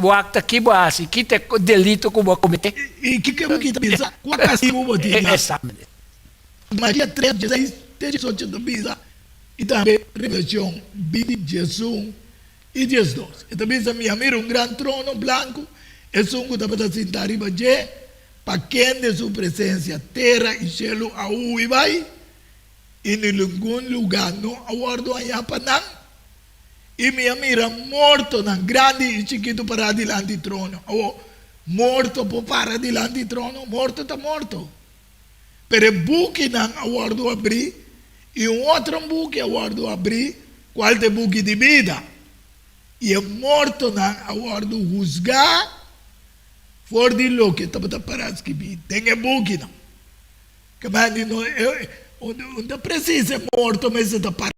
O acto aqui vai assim, que tem delito que vai cometer. E que eu quero pensar, qual é o motivo? Exatamente. Maria 3, 16, 18 da Bíblia, e também revelação de Jesus e Jesus. E também se me mira grande trono branco, é um que está para sentar e bater, para quem de sua presença, terra e cielo, a e vai, e em nenhum lugar não aguardo a panang, e me mira morto na grande e chiquito para adiante trono. morto por para dilante do trono, morto está morto. Pero o buque não aguardo abrir, e outro buque aguardo abrir, qual é o buque de vida. E o morto não aguardo juzgar, for de lo que está para escrever. Tem o buque não. Que mas não, onde precisa morto, mas está para.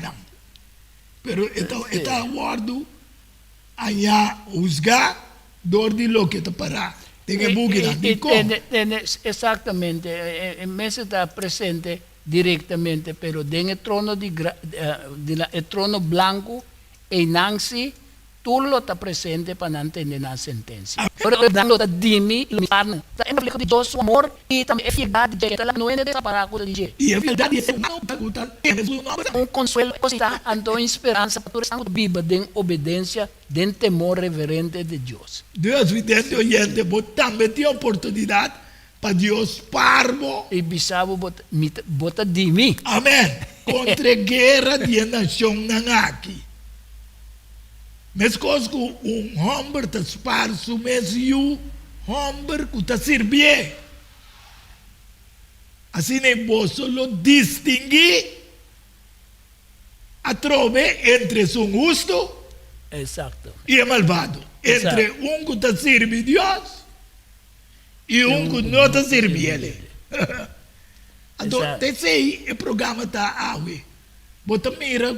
Não. Pero está aguardo allá juzgar, dor de lo que está para. Tem o buque não. Exatamente. En mesa está presente directamente, pero en el trono el trono blanco e Nancy, tú lo está presente para entender la sentencia. Pero lo está dimi, lo mismo. Está en reflejo de Dios su amor y también es fiedad de que la no es de para de E a verdade é un consuelo está ando esperanza para estar viva de obediencia, de temor reverente de Dios. Deus vidente oyente, but também tem oportunidade para Deus parvo. E bisabo bota dimi. Amém. Contra guerra de nação não aqui. Mas coisa homem está esparso, mas homem que está servindo. Assim nem posso lo distinguir a trove entre o justo Exacto. e o malvado. Entre que está servindo Deus e que não está servindo Ele. Então, esse é o programa está aí. Bota mira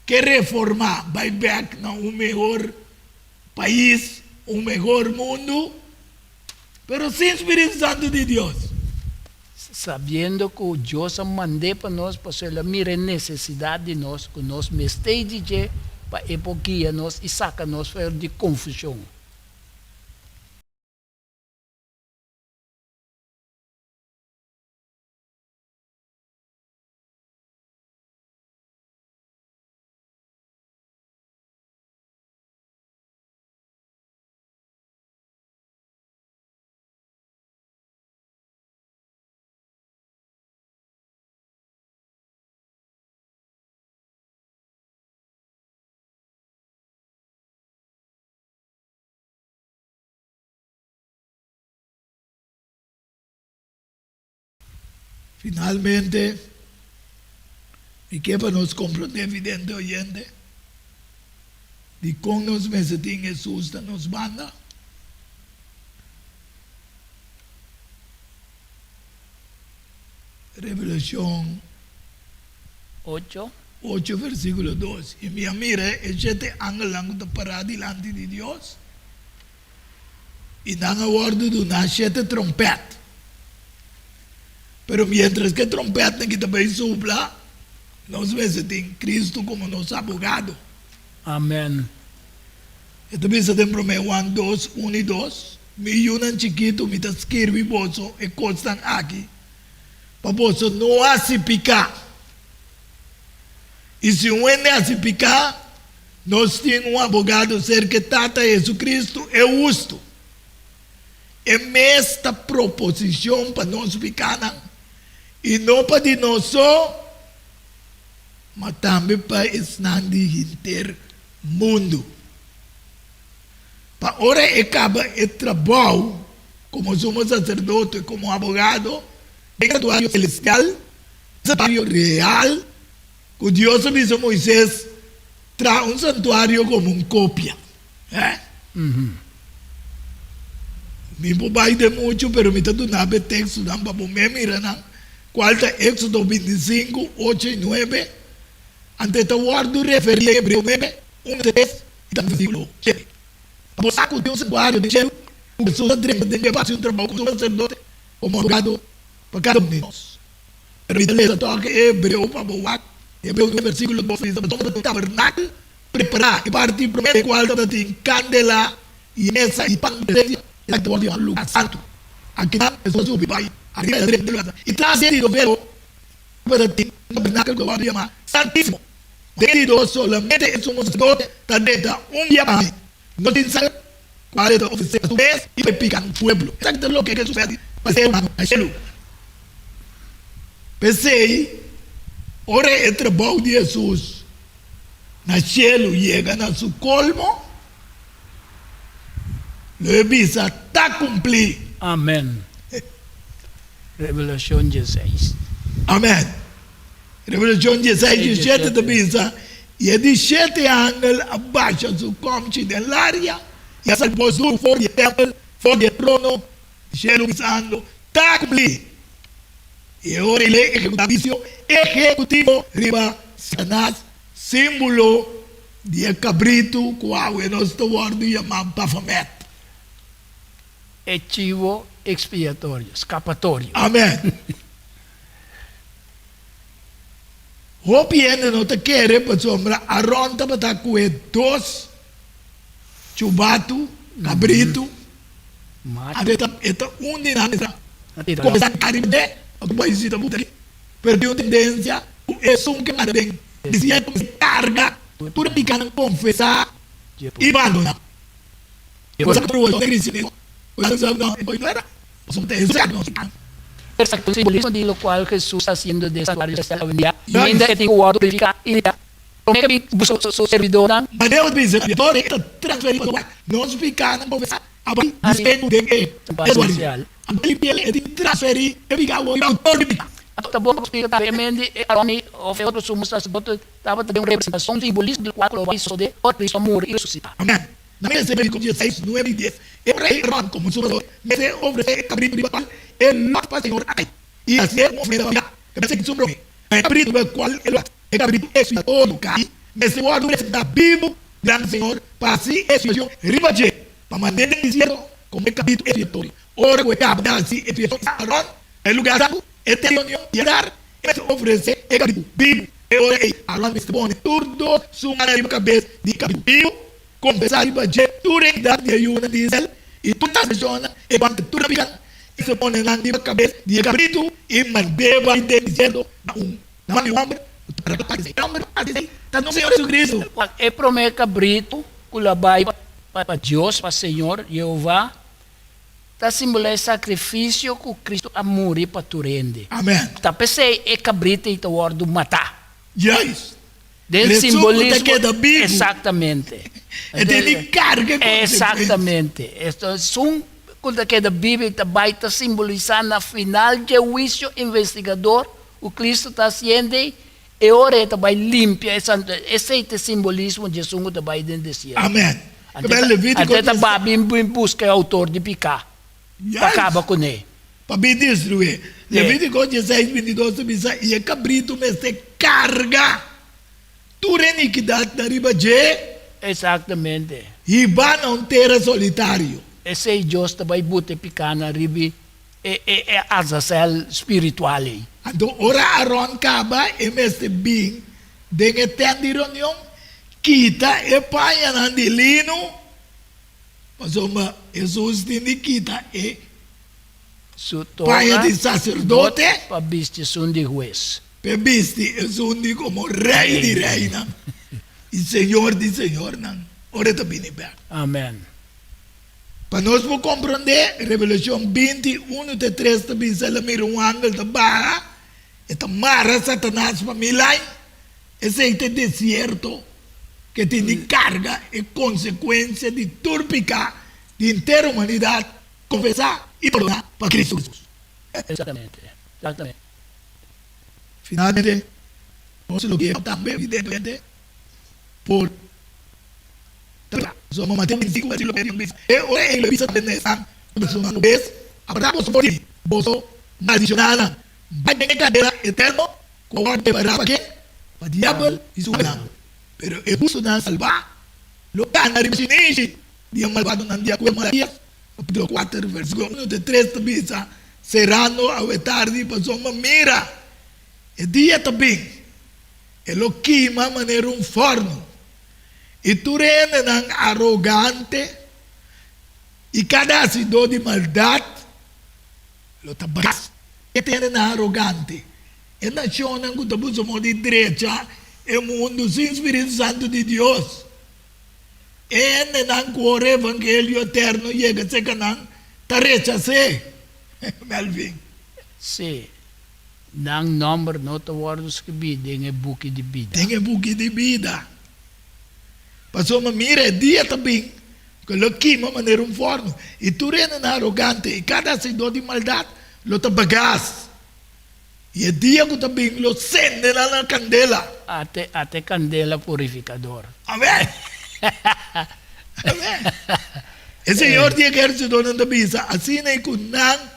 que reformar, vai back na melhor país, melhor mundo, pero sem Espírito Santo de Deus. Sabiendo que Dios mandé para nós, para ser la mira necesidade de nós, que nós me esteja para epoquia nós e saca nós fora de confusão. Finalmente, e que para nos compreender, evidente oyente, de como nos mesetim Jesus nos manda, Revelación 8. 8, versículo 2. Y mira, este ángel está parado delante de Dios y dan a bordo de una siete trompeta. Pero mientras que trompeta que também sopla, nós mesetim Cristo como nosso abogado. Amén. Esta vez tem para mim 1, 2, 1 e 2. Me unan chiquito, me está escrevendo bolso e constam aqui. Para bolso não há se picar. E se um é se picar, nós temos abogado ser que trata Jesus Cristo é justo. É esta proposição para nós picar, e não para de nós só, mas também para estar de intermundo. Para ora acaba o trabalho, como somos sacerdote, como abogado, de santuário celestial, santuário real, que Deus avisou Moisés, traz santuário como cópia. Mi po vai de mucho, pero mi tanto nabe texto dan papo me mira na. Cuarta Éxodo 25, 8 y 9. Ante esta guardo refería a Hebreo 9, 1, 3 y también versículo 7. Papo saco de un santuario de cielo, pessoa de hacer un trabajo como sacerdote, como abogado, para cada uno de nosotros. Pero mi talento toca Hebreo, papo guac, Hebreo 9, versículo 2, dice, toma tu tabernáculo, preparar, y partir primero, cuarta de candela, y mesa, y pan de iglesia, y la que te voy a llevar al lugar santo. Aquí está, eso es su pipai, arriba de la iglesia. Y tras de lo veo, para ti, un tabernáculo que va a llamar santísimo. Debido solamente es un sacerdote, taneta, un llamado. No tiene saber cuál es la oficina a su vez y me pican pueblo. Exacto lo que Jesús hace para ser humano, a cielo. Pensei, ora el trabajo de Jesús, na cielo llegan a su colmo, lo visa está cumplir. Amén. Revelación 16. Amén. Revelación 16, 17 te visa, y el 17 ángel abaixa su comchi del área, y hace el posur for el templo, for el trono, cielo pisando, está cumplir. Y ahora el ejecutivo riba Satanás, símbolo de cabrito, cual en nuestro guardo llaman Baphomet. Archivo expiatorio, escapatorio. Amén. O viene, no te quiere, pues sombra, arronta para con dos chubato, cabrito, esta un dinámica, como esa caribe, o tu país está puta aquí, pero tiene una tendencia, es un que me ven, diciendo que se carga, tú le pican confesar y abandona. Pues a tu de cristianismo, pues no era, pues un te diagnostican. Exacto, el simbolismo de lo cual Jesús haciendo de esa varios hasta la vendía. Y ainda que tengo guardo purificar y ya. Como que vi su servidor dan. Mas Deus diz, todo está transferido, não se ficar na conversa. Abri, dizendo de que é Parcial. Abri, ele tem transferir, ele fica o autor de picar. Tá bom, porque eu também Aroni, o outro sumo sacerdote, estava também uma representação simbolismo do qual vai suceder, o Cristo morrer e ressuscitar. Amém. Na minha Versículo 16, 9 e 10, eu rei Ron como sumador, me deu oferecer cabrito rival, ele não para o Senhor aqui. E assim é uma oferta para que me segue sobre mim. É cabrito do qual ele é cabrito expiatório, cai, me se guarda da Bíblia, grande Senhor, para assim expiação ribaje, para manter dizendo como é cabrito expiatório. Ora, o cabo da assim expiação, Ron, é lugar santo, é ter união e dar, e me oferecer é cabrito Bíblia. Eu orei, Ron me expõe tudo, suma na cabeça de cabrito Bíblia. Confessar para tu realidad de ayuda dice y tú estás persona y cuando tú la pican y se pone en la cabeza de cabrito y mandeba y te diciendo no mi hombre no Señor Jesucristo É prometer cabrito, culabai para Deus, para Senhor, Jeová, tá simboliza sacrifício que Cristo a morrer para tu rende. amén Tá pensei é cabrito e tu guardo matar. yes Del Resumo simbolismo. te queda vivo. Exatamente. e te carga Exatamente. Esto es un culto que da Bíblia também está simbolizando na final de juízo investigador o Cristo está haciendo e ora também limpia esse simbolismo de Jesus também dentro desse ano. amén Até também em busca do autor de picar. Para acabar com ele. para me destruir Levítico 16, 22 diz e o cabrito me se carga tu iniquidade da ribaje Exatamente. e vai não ter solitário. Esse Deus também bota picar na riba e azazel espiritual. Então, ora Aaron caba e meste bem, dengue tendi reunião, kita e paia nandilino, mas uma Jesus tindi kita e paia de sacerdote, para viste son de juez. pe visti Jesus como rei de reina, e Senhor de Senhor, não, ora tá bem bem. Amém. Para nós vamos compreender, Revelação 21, de 3, também se ela mira ángel da barra, e tamara Satanás para milai, esse é deserto que tem carga e consequência de turpicar de inteira humanidade, confessar e perdonar para Cristo Jesus. Exatamente. Exatamente. Finalmente, nós lo que também evidentemente por somos Mateus 25 versículo 21 dice, ele visa tener Uma vez, abramos por ti, boso, maldicionada, vai em cadeira eterno, com ordem para quê? Para o diabo e sua alma. Pero é busto na salvar, lo cana ribisinisi, dia malvado não dia com Malaquias, capítulo 4, versículo 1 de 3, também, serrano, ao tarde, passou uma mira, e dia também, e lo queima maneira forno, e tu rende ng arrogante, e cada asidor de maldade, lo tabagas. E tem na arrogante. E nação não gostamos de direita, é o mundo sem Espírito Santo de Deus. E não corre o evangelho eterno, chega a ser que não, tarefa se. Melvin. Sim. Nang number no tawardos que bidem é buki de vida. Tem buki de vida. Passou uma mira, dia também. Coloquei uma maneira forno. E tu rende na arrogante. E cada asidor de maldade, lo tabagas. E dia que também lo sende na candela. Ate candela purificador. Amém. Amém. E Senhor de exército não te bisa. Assim é que não.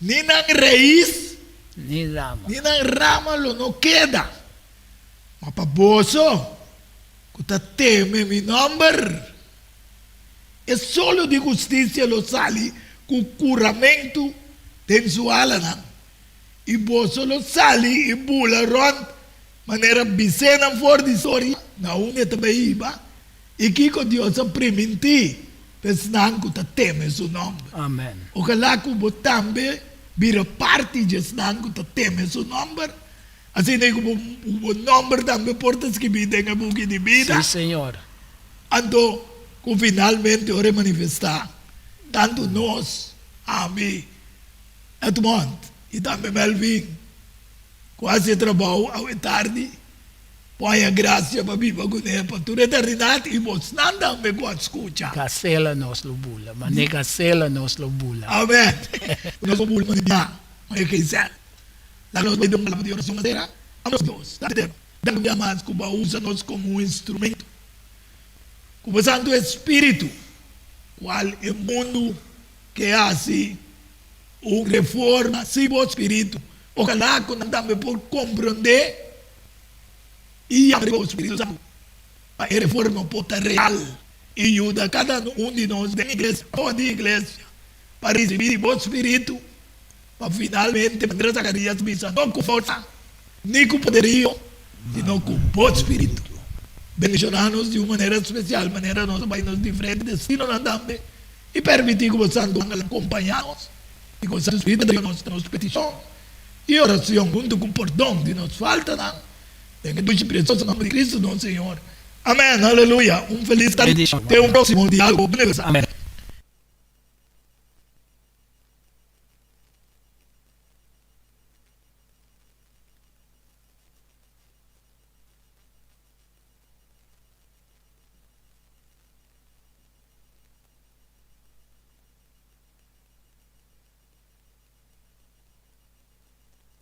Ni ng raíz, Ni rama. ni ng rama lo no queda. Mapaboso, kuta teme mi number. É solo de justiça lo sali com curamento tem sua alana. E boso lo sali e bula ron maneira bicena for de sori na une também iba. E kiko Dios a priminti pesnan kuta teme su number. Amen. O kala ko botambe bira parte jesnan ko teme su number. Assim nem como o number também portas que vida nga buki de vida. Sí, Señor. Ando com finalmente ore manifestar tanto nós a mim Edmond e também Melvin quase trabalho ao tarde põe a graça para viver com ele para toda a eternidade e vos não me quase escuta. Kasela nos lo bula. Mane kasela nos lo bula. Amém. Nós somos uma dia, mas que isso? Lá nós vamos lá para oração madeira. A nós dois, tá entendendo? Dá mais que usa nós como um instrumento com o Santo Espírito, qual é o mundo que hace uma reforma, se o Espírito, ojalá que nós também por compreender e abrir o Espírito Santo, a reforma pode estar real e ajuda cada de nós da igreja, ou de igreja, para receber o Espírito, para finalmente, André Zacarias disse, não com força, nem com poderio, senão com o Espírito. Bendicionar-nos de uma maneira especial, maneira nós vai nos diferente destino também, e permitir que o Santo acompanhe-nos, e que o Santo Espírito de nossa petição e oração, junto com o perdão de nos falta, em o precioso nome de Cristo, nosso Senhor. Amém, aleluia. Um feliz tarde. Até um próximo diálogo. Amén.